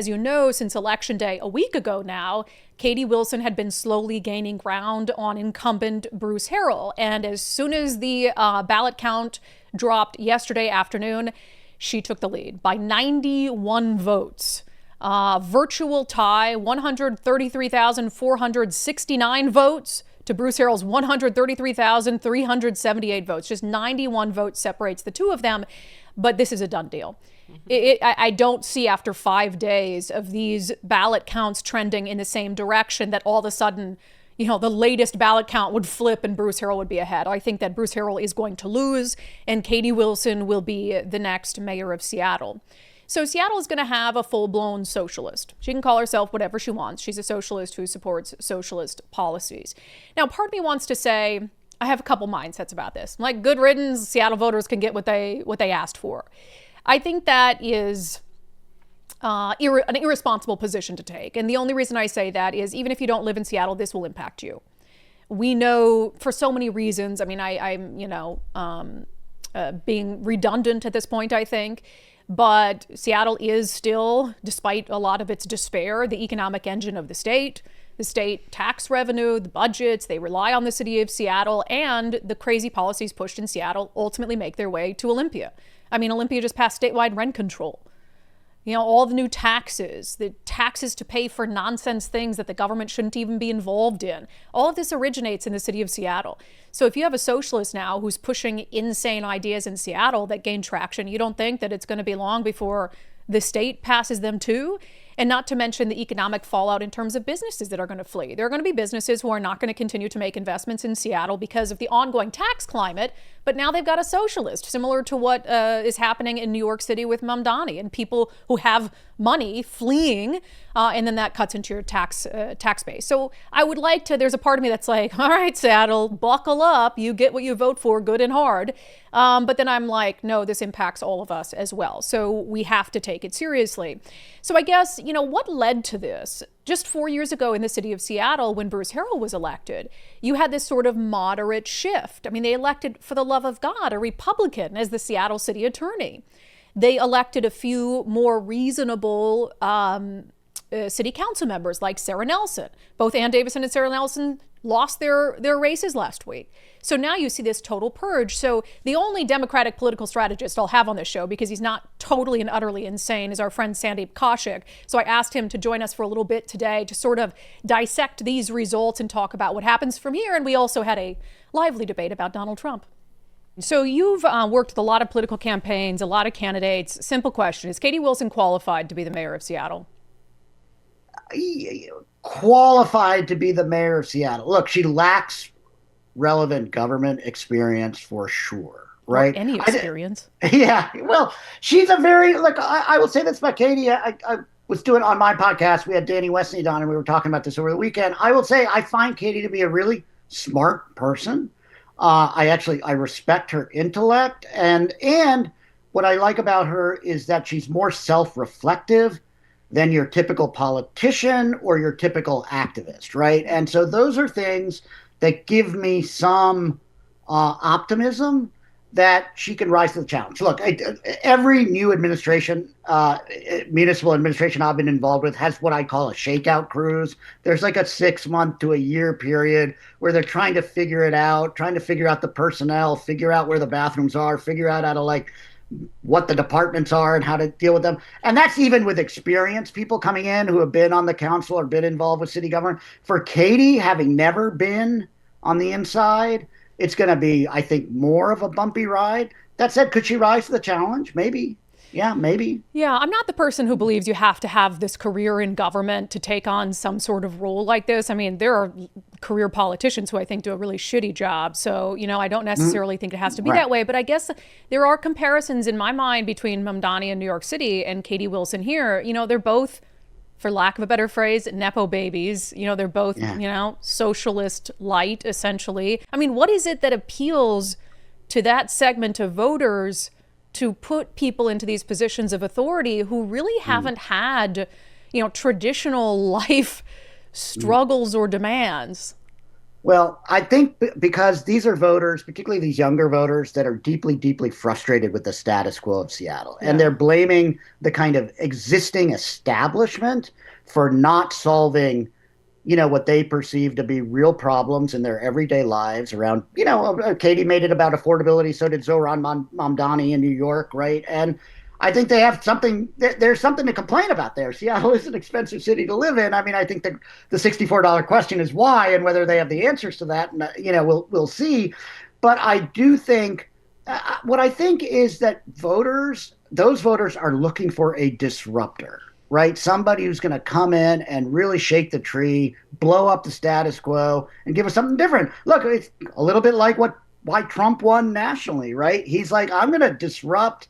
as you know, since Election Day a week ago now, Katie Wilson had been slowly gaining ground on incumbent Bruce Harrell. And as soon as the ballot count dropped yesterday afternoon, she took the lead by 91 votes. Virtual tie, 133,469 votes to Bruce Harrell's 133,378 votes. Just 91 votes separates the two of them. But this is a done deal. I don't see after 5 days of these ballot counts trending in the same direction that all of a sudden, the latest ballot count would flip and Bruce Harrell would be ahead. I think that Bruce Harrell is going to lose and Katie Wilson will be the next mayor of Seattle. So Seattle is going to have a full-blown socialist. She can call herself whatever she wants. She's a socialist who supports socialist policies. Now, part of me wants to say, I have a couple mindsets about this. Like, good riddance, Seattle voters can get what they asked for. I think that is an irresponsible position to take. And the only reason I say that is even if you don't live in Seattle, this will impact you. We know for so many reasons. I mean, I'm being redundant at this point, I think. But Seattle is still, despite a lot of its despair, the economic engine of the state. The state tax revenue, the budgets, they rely on the city of Seattle, and the crazy policies pushed in Seattle ultimately make their way to Olympia. I mean, Olympia just passed statewide rent control. All the new taxes, the taxes to pay for nonsense things that the government shouldn't even be involved in. All of this originates in the city of Seattle. So if you have a socialist now who's pushing insane ideas in Seattle that gain traction, you don't think that it's going to be long before the state passes them too? And not to mention the economic fallout in terms of businesses that are going to flee. There are going to be businesses who are not going to continue to make investments in Seattle because of the ongoing tax climate, but now they've got a socialist, similar to what is happening in New York City with Mamdani and people who have money fleeing, and then that cuts into your tax base. So I would like to, there's a part of me that's like, all right, Seattle, buckle up, you get what you vote for, good and hard. But then I'm like, no, this impacts all of us as well. So we have to take it seriously. So I guess, what led to this? Just 4 years ago in the city of Seattle, when Bruce Harrell was elected, you had this sort of moderate shift. I mean, they elected, for the love of God, a Republican as the Seattle city attorney. They elected a few more reasonable city council members like Sarah Nelson. Both Ann Davison and Sarah Nelson lost their races last week. So now you see this total purge. So the only Democratic political strategist I'll have on this show, because he's not totally and utterly insane, is our friend Sandeep Kaushik. So I asked him to join us for a little bit today to sort of dissect these results and talk about what happens from here. And we also had a lively debate about Donald Trump. So you've worked with a lot of political campaigns, a lot of candidates. Simple question. Is Katie Wilson qualified to be the mayor of Seattle? Qualified to be the mayor of Seattle. Look, she lacks relevant government experience for sure, right? Or any experience. Yeah. Well, she's a very, look, I will say this about Katie. I was doing on my podcast. We had Danny Westney on and we were talking about this over the weekend. I will say I find Katie to be a really smart person. I respect her intellect. And what I like about her is that she's more self-reflective than your typical politician or your typical activist, right? And so those are things that give me some optimism that she can rise to the challenge. Look, every new administration, municipal administration I've been involved with has what I call a shakeout cruise. There's like a 6 month to a year period where they're trying to figure it out, trying to figure out the personnel, figure out where the bathrooms are, figure out how to what the departments are and how to deal with them. And that's even with experienced people coming in who have been on the council or been involved with city government. For Katie, having never been on the inside, it's going to be, I think, more of a bumpy ride. That said, could she rise to the challenge? Maybe. Yeah, maybe. Yeah, I'm not the person who believes you have to have this career in government to take on some sort of role like this. I mean, there are career politicians who I think do a really shitty job. So, I don't necessarily think it has to be that way. But I guess there are comparisons in my mind between Mamdani in New York City and Katie Wilson here. They're both, for lack of a better phrase, Nepo babies. They're both, socialist light, essentially. I mean, what is it that appeals to that segment of voters to put people into these positions of authority who really haven't had, traditional life struggles or demands? Well, I think because these are voters, particularly these younger voters, that are deeply, deeply frustrated with the status quo of Seattle. And Yeah. they're blaming the kind of existing establishment for not solving, what they perceive to be real problems in their everyday lives around, Katie made it about affordability. So did Zohran Mamdani in New York, right? And I think they have something, there's something to complain about there. Seattle is an expensive city to live in. I mean, I think the $64 question is why, and whether they have the answers to that, and, we'll see. But I do think, what I think is that those voters are looking for a disruptor, right? Somebody who's going to come in and really shake the tree, blow up the status quo, and give us something different. Look, it's a little bit like why Trump won nationally, right? He's like, I'm going to disrupt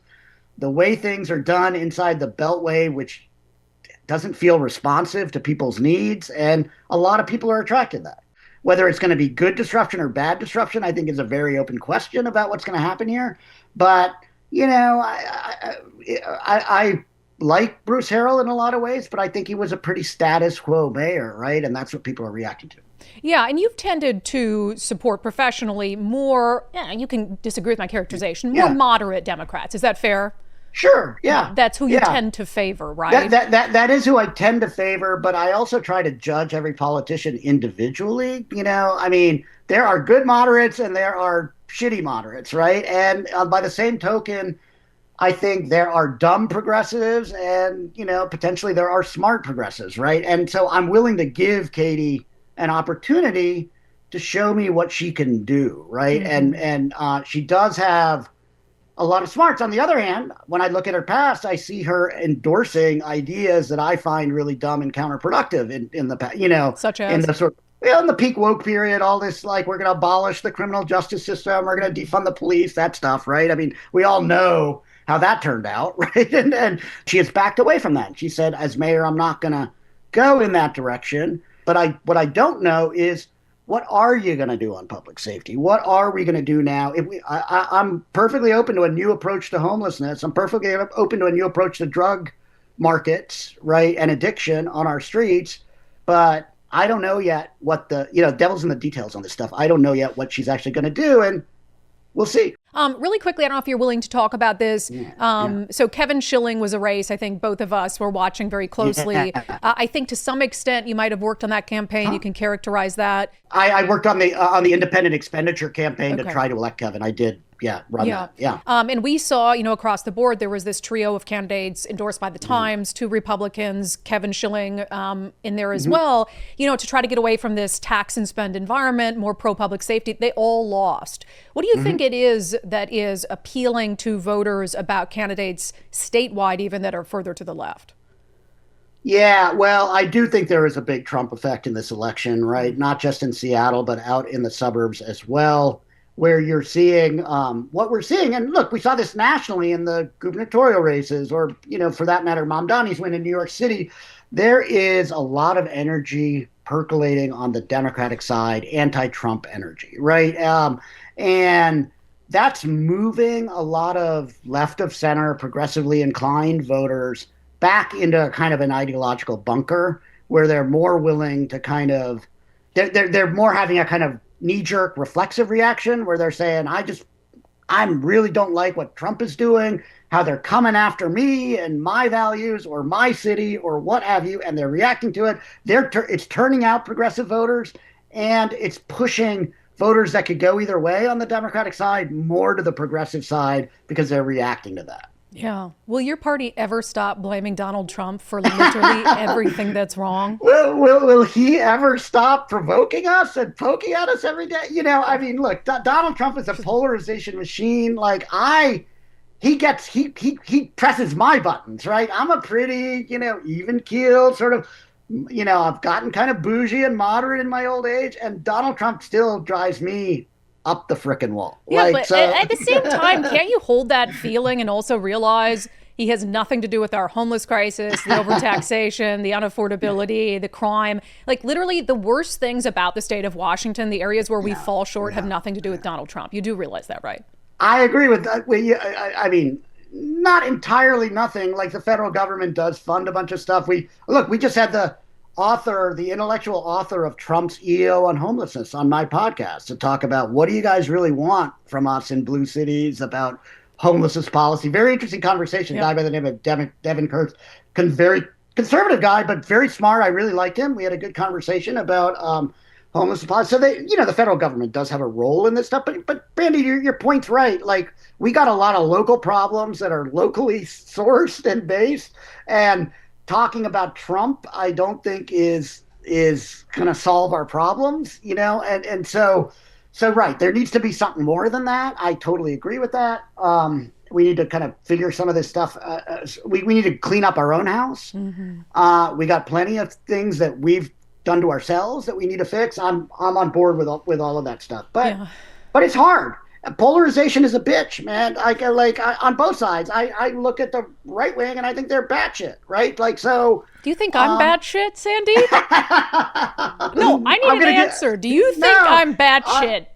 the way things are done inside the Beltway, which doesn't feel responsive to people's needs. And a lot of people are attracted to that. Whether it's going to be good disruption or bad disruption, I think is a very open question about what's going to happen here. But, I like Bruce Harrell in a lot of ways, but I think he was a pretty status quo mayor, right? And that's what people are reacting to. Yeah, and you've tended to support professionally more, yeah, you can disagree with my characterization, more moderate Democrats. Is that fair? Sure. Yeah. That's who you tend to favor, right? That is who I tend to favor, but I also try to judge every politician individually. I mean, there are good moderates and there are shitty moderates, right? And by the same token, I think there are dumb progressives and, potentially there are smart progressives, right? And so I'm willing to give Katie an opportunity to show me what she can do, right? Mm-hmm. And she does have a lot of smarts. On the other hand, when I look at her past, I see her endorsing ideas that I find really dumb and counterproductive in the past, such as in the sort of, in the peak woke period, all this, like, we're going to abolish the criminal justice system, we're going to defund the police, that stuff, right? I mean, we all know how that turned out, right? And she has backed away from that. She said, as mayor, I'm not going to go in that direction. But what I don't know is, what are you going to do on public safety? What are we going to do now? I'm perfectly open to a new approach to homelessness. I'm perfectly open to a new approach to drug markets, right, and addiction on our streets. But I don't know yet what devil's in the details on this stuff. I don't know yet what she's actually going to do, and we'll see. Really quickly, I don't know if you're willing to talk about this. So Kevin Schilling was a race I think both of us were watching very closely. I think to some extent you might have worked on that campaign. You can characterize that. I worked on the independent expenditure campaign to try to elect Kevin. I did. Run that. And we saw, across the board, there was this trio of candidates endorsed by the Times, 2 Republicans, Kevin Schilling in there as well, to try to get away from this tax and spend environment, more pro-public safety. They all lost. What do you think it is that is appealing to voters about candidates statewide, even that are further to the left? Yeah, well, I do think there is a big Trump effect in this election, right? Not just in Seattle, but out in the suburbs as well, where you're seeing what we're seeing. And look, we saw this nationally in the gubernatorial races, or, for that matter, Mamdani's win in New York City. There is a lot of energy percolating on the Democratic side, anti-Trump energy, right? And that's moving a lot of left of center, progressively inclined voters back into kind of an ideological bunker where they're more willing to kind of, they're more having a kind of knee-jerk reflexive reaction where they're saying, I really don't like what Trump is doing, how they're coming after me and my values or my city or what have you, and they're reacting to it. It's turning out progressive voters, and it's pushing voters that could go either way on the Democratic side more to the progressive side because they're reacting to that. Yeah. Will your party ever stop blaming Donald Trump for literally everything that's wrong? Will he ever stop provoking us and poking at us every day? I mean, look, Donald Trump is a polarization machine. Like, he presses my buttons, right? I'm a pretty, even keeled sort of, I've gotten kind of bougie and moderate in my old age, and Donald Trump still drives me up the frickin' wall. Yeah, but at the same time, can't you hold that feeling and also realize he has nothing to do with our homeless crisis, the overtaxation, the unaffordability, the crime? Like, literally the worst things about the state of Washington, the areas where we fall short, have nothing to do with Donald Trump. You do realize that, right? I agree with that. I mean, not entirely nothing. Like, the federal government does fund a bunch of stuff. We just had the intellectual author of Trump's EO on homelessness on my podcast to talk about what do you guys really want from us in blue cities about homelessness policy. Very interesting conversation. Yep. A guy by the name of Devin Kurtz, very conservative guy, but very smart. I really liked him. We had a good conversation about homeless policy. So the federal government does have a role in this stuff. But Brandi, your point's right. Like, we got a lot of local problems that are locally sourced and based, and talking about Trump, I don't think is going to solve our problems, and so right, there needs to be something more than that. I totally agree with that. We need to kind of figure some of this stuff. We need to clean up our own house. Mm-hmm. We got plenty of things that we've done to ourselves that we need to fix. I'm on board with all of that stuff, but it's hard. Polarization is a bitch, man. On both sides. I look at the right wing and I think they're batshit, right? Like, so. Do you think I'm batshit, Sandeep? No, I need an answer. Do you think I'm batshit?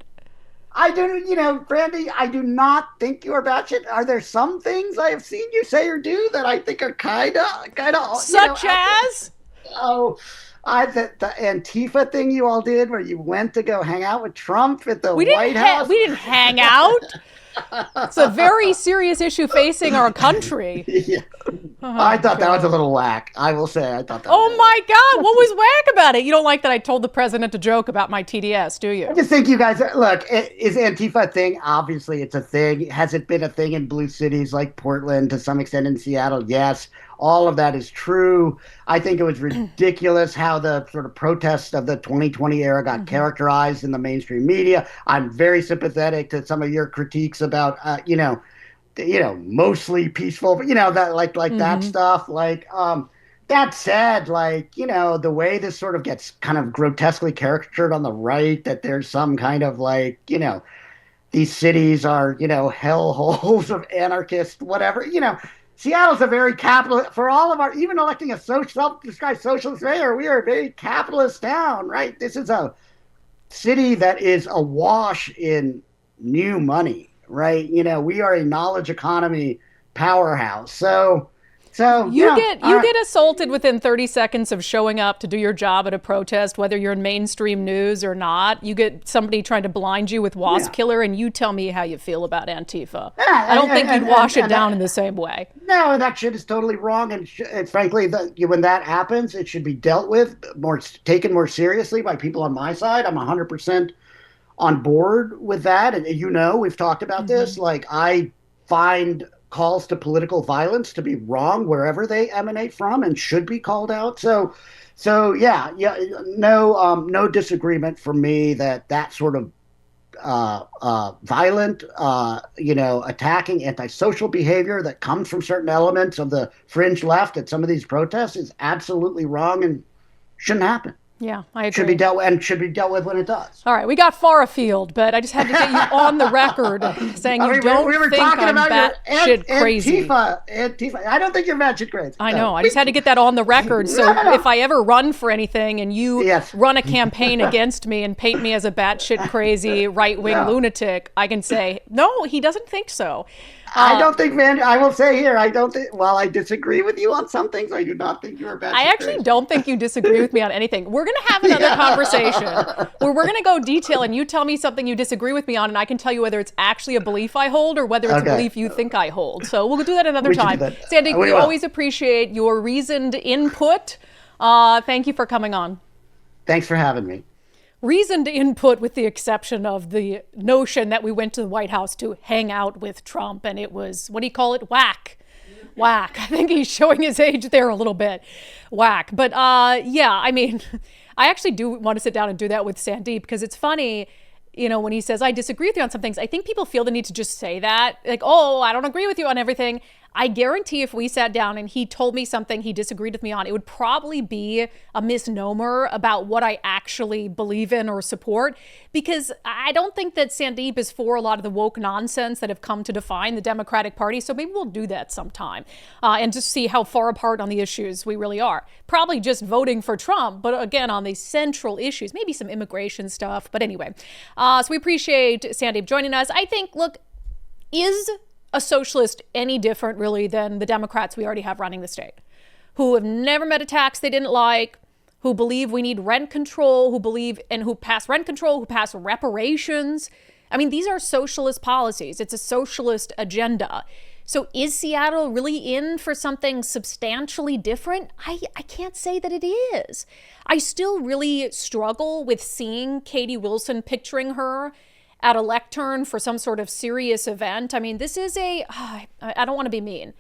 I do, Brandi, I do not think you are batshit. Are there some things I have seen you say or do that I think are kind of such as? The Antifa thing you all did, where you went to go hang out with Trump at the White House. We didn't hang out. It's a very serious issue facing our country. Yeah. I thought that was a little whack. I will say, I thought that. Oh my God, what was whack about it? You don't like that I told the president a joke about my TDS, do you? I just think you guys look. Is Antifa a thing? Obviously, it's a thing. Has it been a thing in blue cities like Portland, to some extent in Seattle? Yes. All of that is true. I think it was ridiculous how the sort of protests of the 2020 era got characterized in the mainstream media. I'm very sympathetic to some of your critiques about, mostly peaceful, that that stuff. That said, the way this sort of gets kind of grotesquely caricatured on the right, that there's some kind of these cities are, hellholes of anarchists, whatever, Seattle's a very capitalist, for all of our, even electing a self-described socialist mayor, we are a very capitalist town, right? This is a city that is awash in new money, right? We are a knowledge economy powerhouse. So you get assaulted within 30 seconds of showing up to do your job at a protest, whether you're in mainstream news or not. You get somebody trying to blind you with wasp killer, and you tell me how you feel about Antifa. I don't think you'd wash it down in the same way. No, that shit is totally wrong, and frankly, when that happens, it should be dealt with taken more seriously by people on my side. I'm 100% on board with that, and we've talked about this. I find calls to political violence to be wrong wherever they emanate from and should be called out. So no disagreement for me that sort of violent, attacking antisocial behavior that comes from certain elements of the fringe left at some of these protests is absolutely wrong and shouldn't happen. Yeah, I agree. Should be dealt with when it does. All right, we got far afield, but I just had to get you on the record saying you don't we were think talking I'm about batshit crazy. Antifa. I don't think you're batshit crazy. I know. I just had to get that on the record. So if I ever run for anything and you run a campaign against me and paint me as a batshit crazy right-wing lunatic, I can say, no, he doesn't think so. I don't think, man, I will say here, I don't think, while I disagree with you on some things, I do not think you're a batshit I actually don't think you disagree with me on anything. We're going to have another conversation where we're going to go detail and you tell me something you disagree with me on, and I can tell you whether it's actually a belief I hold or whether it's a belief you think I hold. So we'll do that another time. Sandeep, we always appreciate your reasoned input. Thank you for coming on. Thanks for having me. Reasoned input, with the exception of the notion that we went to the White House to hang out with Trump, and it was, what do you call it? Whack. I think he's showing his age there a little bit. Whack. But I mean, I actually do want to sit down and do that with Sandeep, because it's funny, when he says, I disagree with you on some things, I think people feel the need to just say that, like, oh, I don't agree with you on everything. I guarantee if we sat down and he told me something he disagreed with me on, it would probably be a misnomer about what I actually believe in or support, because I don't think that Sandeep is for a lot of the woke nonsense that have come to define the Democratic Party. So maybe we'll do that sometime and just see how far apart on the issues we really are. Probably just voting for Trump, but again, on the central issues, maybe some immigration stuff. But anyway, so we appreciate Sandeep joining us. I think, look, is a socialist any different really than the Democrats we already have running the state, who have never met a tax they didn't like, who believe we need rent control, who pass rent control, who pass reparations. I mean, these are socialist policies. It's a socialist agenda. So is Seattle really in for something substantially different? I can't say that it is. I still really struggle with seeing Katie Wilson, picturing her at a lectern for some sort of serious event. I mean, this is I don't want to be mean.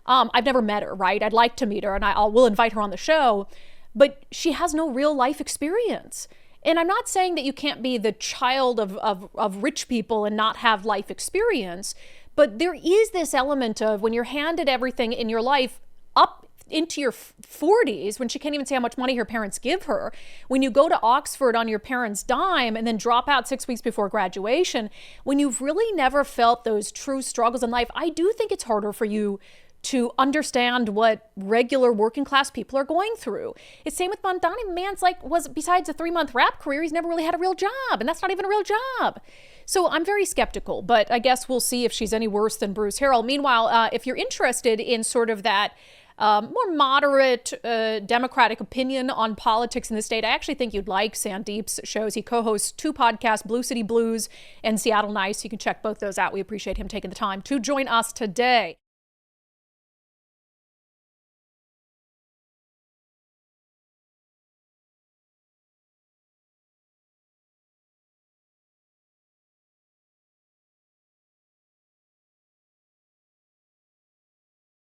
I've never met her, right? I'd like to meet her, and we'll invite her on the show, but she has no real life experience. And I'm not saying that you can't be the child of rich people and not have life experience, but there is this element of when you're handed everything in your life up into your 40s, when she can't even say how much money her parents give her, when you go to Oxford on your parents' dime and then drop out 6 weeks before graduation, when you've really never felt those true struggles in life, I do think it's harder for you to understand what regular working class people are going through. It's same with Mondani. Man's besides a 3-month rap career, he's never really had a real job, and that's not even a real job. So I'm very skeptical, but I guess we'll see if she's any worse than Bruce Harrell. Meanwhile, if you're interested in sort of that more moderate Democratic opinion on politics in the state, I actually think you'd like Sandeep's shows. He co-hosts 2 podcasts, Blue City Blues and Seattle Nice. You can check both those out. We appreciate him taking the time to join us today.